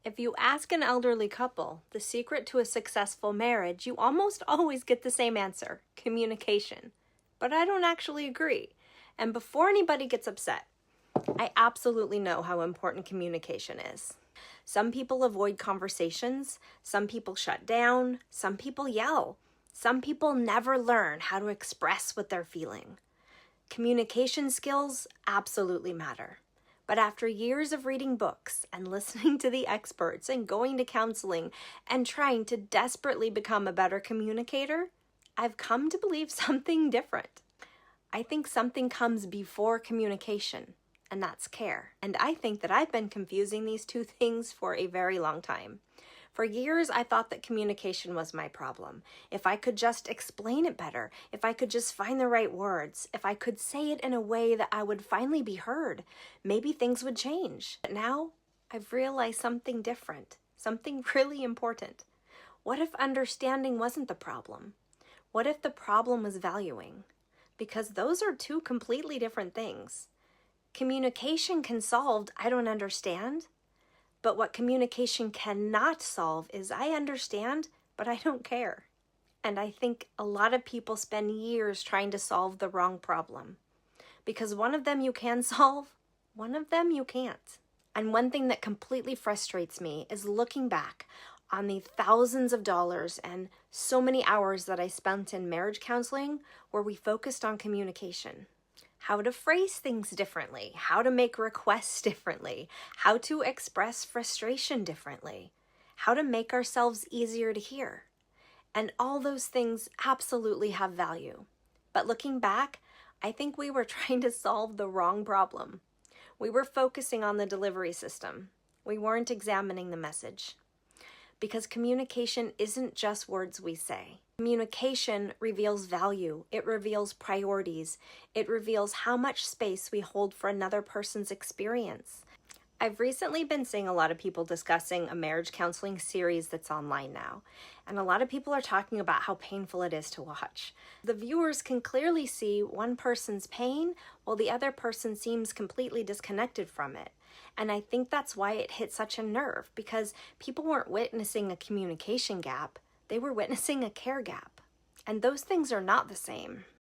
If you ask an elderly couple the secret to a successful marriage, you almost always get the same answer: communication. But I don't actually agree. And before anybody gets upset, I absolutely know how important communication is. Some people avoid conversations, some people shut down, some people yell, some people never learn how to express what they're feeling. Communication skills absolutely matter. But after years of reading books and listening to the experts and going to counseling and trying to desperately become a better communicator, I've come to believe something different. I think something comes before communication, and that's care. And I think that I've been confusing these two things for a very long time. For years, I thought that communication was my problem. If I could just explain it better, if I could just find the right words, if I could say it in a way that I would finally be heard, maybe things would change. But now, I've realized something different, something really important. What if understanding wasn't the problem? What if the problem was valuing? Because those are two completely different things. Communication can solve "I don't understand," but what communication cannot solve is "I understand, but I don't care." And I think a lot of people spend years trying to solve the wrong problem. Because one of them you can solve, one of them you can't. And one thing that completely frustrates me is looking back on the thousands of dollars and so many hours that I spent in marriage counseling where we focused on communication. How to phrase things differently, how to make requests differently, how to express frustration differently, how to make ourselves easier to hear. And all those things absolutely have value. But looking back, I think we were trying to solve the wrong problem. We were focusing on the delivery system. We weren't examining the message. Because communication isn't just words we say. Communication reveals value. It reveals priorities. It reveals how much space we hold for another person's experience. I've recently been seeing a lot of people discussing a marriage counseling series that's online now, and a lot of people are talking about how painful it is to watch. The viewers can clearly see one person's pain while the other person seems completely disconnected from it. And I think that's why it hit such a nerve, because people weren't witnessing a communication gap, they were witnessing a care gap. And those things are not the same.